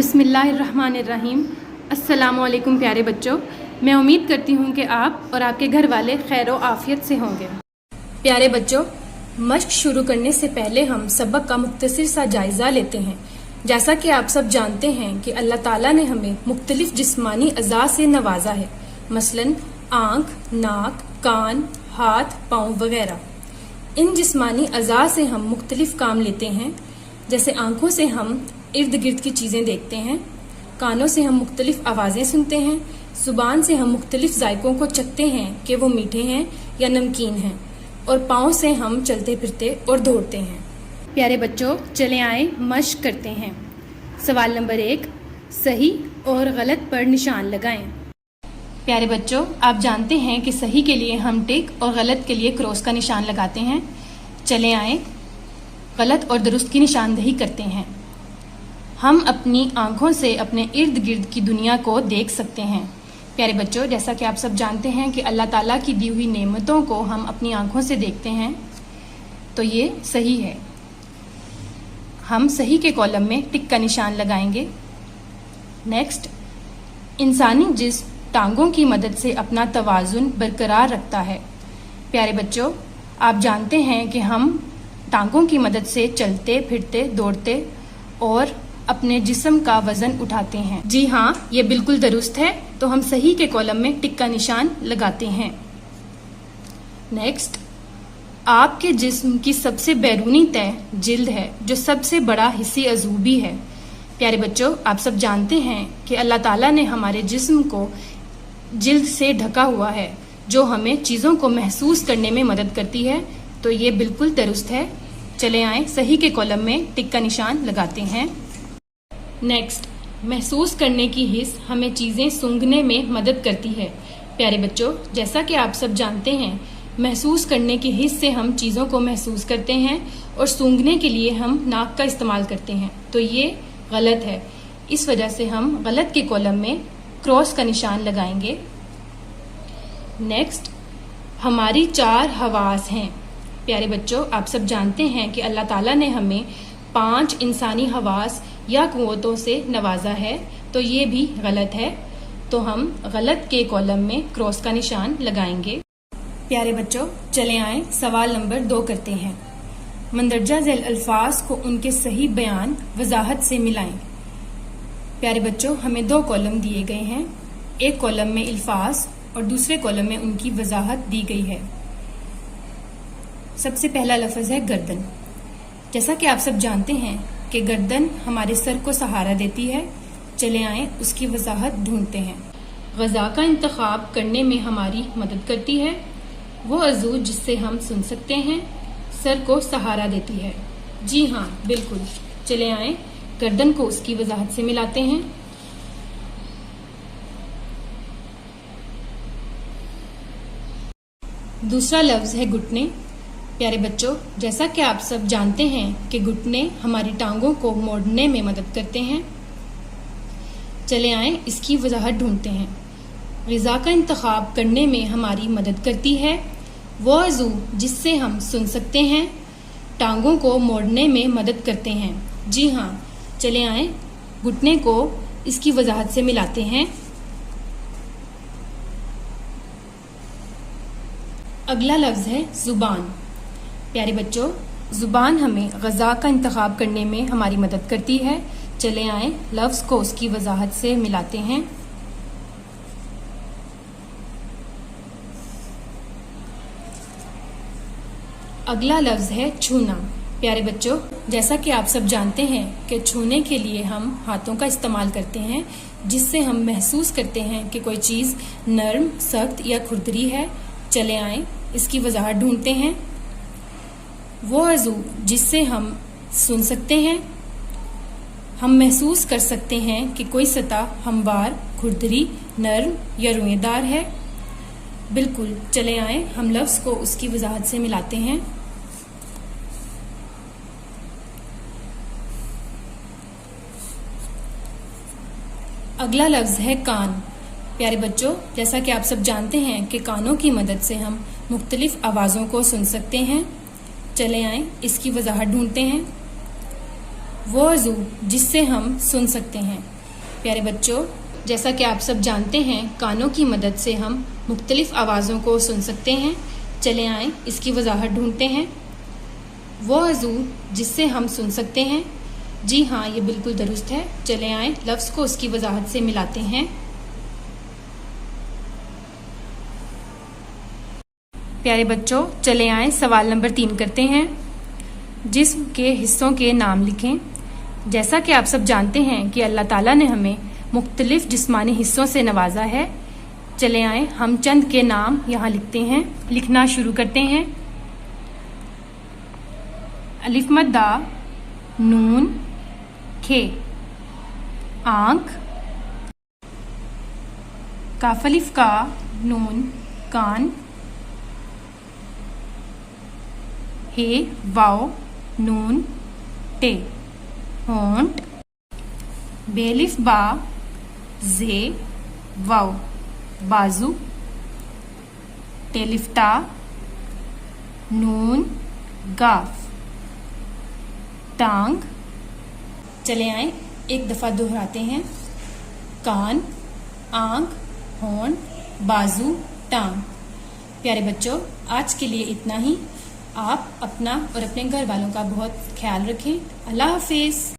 बिस्मिल्लाहिर्रहमानिर्रहीम। अस्सलामुअलैकुम प्यारे बच्चों, मैं उम्मीद करती हूँ कि आप और आपके घर वाले खैर व आफियत से होंगे। प्यारे बच्चों, मश्क शुरू करने से पहले हम सबक का मुख्तसर सा जायज़ा लेते हैं। जैसा कि आप सब जानते हैं कि अल्लाह ताला ने हमें मुख्तलिफ जिस्मानी अज़ा से नवाजा है, मसलन आँख, नाक, कान, हाथ, पाँव वगैरह। इन जिस्मानी अज़ा से हम मुख्तलिफ काम लेते हैं। जैसे आँखों से हम इर्द गिर्द की चीज़ें देखते हैं, कानों से हम मुख्तलिफ आवाज़ें सुनते हैं, ज़ुबान से हम मुख्तलिफ जायकों को चखते हैं कि वो मीठे हैं या नमकीन हैं, और पाँव से हम चलते फिरते और दौड़ते हैं। प्यारे बच्चों, चले आए मश्क करते हैं। सवाल नंबर 1, सही और गलत पर निशान लगाएं। प्यारे बच्चों, आप जानते हैं कि सही के लिए हम टिक और गलत के लिए क्रॉस का निशान लगाते हैं। चले आए गलत और दुरुस्त की निशानदही करते हैं। हम अपनी आंखों से अपने इर्द गिर्द की दुनिया को देख सकते हैं। प्यारे बच्चों, जैसा कि आप सब जानते हैं कि अल्लाह ताला की दी हुई नेमतों को हम अपनी आंखों से देखते हैं, तो ये सही है। हम सही के कॉलम में टिक का निशान लगाएंगे। नेक्स्ट, इंसानी जिस्म टांगों की मदद से अपना तवाज़ुन बरकरार रखता है। प्यारे बच्चों, आप जानते हैं कि हम टांगों की मदद से चलते फिरते दौड़ते और अपने जिस्म का वजन उठाते हैं। जी हाँ, ये बिल्कुल दुरुस्त है, तो हम सही के कॉलम में टिक का निशान लगाते हैं। नेक्स्ट, आपके जिस्म की सबसे बैरूनी तह जिल्द है, जो सबसे बड़ा हिस्सी अज़ू भी है। प्यारे बच्चों, आप सब जानते हैं कि अल्लाह ताला ने हमारे जिस्म को जिल्द से ढका हुआ है, जो हमें चीज़ों को महसूस करने में मदद करती है, तो ये बिल्कुल दुरुस्त है। चले आए सही के कॉलम में टिक का निशान लगाते हैं। नेक्स्ट, महसूस करने की हिस्स हमें चीज़ें सूंघने में मदद करती है। प्यारे बच्चों, जैसा कि आप सब जानते हैं, महसूस करने की हिस्स से हम चीज़ों को महसूस करते हैं और सूंघने के लिए हम नाक का इस्तेमाल करते हैं, तो ये गलत है। इस वजह से हम गलत के कॉलम में क्रॉस का निशान लगाएंगे। नेक्स्ट, हमारी 4 हवास हैं। प्यारे बच्चों, आप सब जानते हैं कि अल्लाह ताला ने हमें 5 इंसानी हवास या कुव्वतों से नवाजा है, तो ये भी गलत है, तो हम गलत के कॉलम में क्रॉस का निशान लगाएंगे। प्यारे बच्चों, चले आए सवाल नंबर 2 करते हैं। मंदरजा झैल अल्फाज को उनके सही बयान वजाहत से मिलाएं। प्यारे बच्चों, हमें 2 कॉलम दिए गए हैं। एक कॉलम में अल्फाज और दूसरे कॉलम में उनकी वजाहत दी गई है। सबसे पहला लफ्ज है गर्दन। जैसा कि आप सब जानते हैं कि गर्दन हमारे सर को सहारा देती है। चले आए उसकी वजाहत ढूंढते हैं। ग़ज़ा का इंतखाब करने में हमारी मदद करती है। वो अज़ू जिससे हम सुन सकते हैं, सर को सहारा देती है। जी हाँ, बिल्कुल। चले आए गर्दन को उसकी वजाहत से मिलाते हैं। दूसरा लफ्ज है घुटने। प्यारे बच्चों, जैसा कि आप सब जानते हैं कि घुटने हमारी टांगों को मोड़ने में मदद करते हैं। चले आए इसकी वजाहत ढूंढते हैं। ग़िज़ा का इंतखाब करने में हमारी मदद करती है। वो अज़ू जिससे हम सुन सकते हैं, टांगों को मोड़ने में मदद करते हैं। जी हाँ, चले आए घुटने को इसकी वजाहत से मिलाते हैं। अगला लफ्ज है ज़ुबान। प्यारे बच्चों, ज़ुबान हमें ग़ज़ा का इंतखाब करने में हमारी मदद करती है। चले आए लफ्ज़ को उसकी वजाहत से मिलाते हैं। अगला लफ्ज़ है छूना। प्यारे बच्चों, जैसा कि आप सब जानते हैं कि छूने के लिए हम हाथों का इस्तेमाल करते हैं, जिससे हम महसूस करते हैं कि कोई चीज़ नरम, सख्त या खुरदरी है। चले आए इसकी वजाहत ढूंढते हैं। वो अज़ू जिससे हम सुन सकते हैं, हम महसूस कर सकते हैं कि कोई सतह हमवार, खुरदरी, नरम या रोएदार है। बिल्कुल। चले आए हम लफ्ज़ को उसकी वजाहत से मिलाते हैं। अगला लफ्ज़ है कान। प्यारे बच्चों, जैसा कि आप सब जानते हैं कि कानों की मदद से हम मुख्तलिफ आवाज़ों को सुन सकते हैं। चले आए इसकी वजाहत ढूंढते हैं। वो अज़ू जिससे हम सुन सकते हैं। پیارے بچوں، جیسا کہ آپ سب جانتے ہیں کانوں کی مدد سے ہم مختلف آوازوں کو سن سکتے ہیں۔ چلے آئیں اس کی وضاحت ڈھونڈتے ہیں۔ وہ عضو جس سے ہم سن سکتے ہیں، جی ہاں یہ بالکل درست ہے۔ چلے آئیں لفظ کو اس کی وضاحت سے ملاتے ہیں۔ پیارے بچوں، چلے آئیں سوال نمبر 3 کرتے ہیں۔ جسم کے حصوں کے نام لکھیں۔ جیسا کہ آپ سب جانتے ہیں کہ اللہ تعالیٰ نے ہمیں مختلف جسمانی حصوں سے نوازا ہے۔ چلے آئیں ہم چند کے نام یہاں لکھتے ہیں، لکھنا شروع کرتے ہیں۔ الف مد دا، نون کھے، آنکھ، کاف الف کا، نون کان، ہے واو، نون ٹے، ہونٹ، بے الف با، زے واو، بازو، ٹے الف تا، نون گاف، ٹانگ۔ چلے آئیں ایک دفعہ دہراتے ہیں۔ کان، آنکھ، ہونٹ، بازو، ٹانگ۔ پیارے بچوں، آج کے لیے اتنا ہی۔ آپ اپنا اور اپنے گھر والوں کا بہت خیال رکھیں۔ اللہ حافظ۔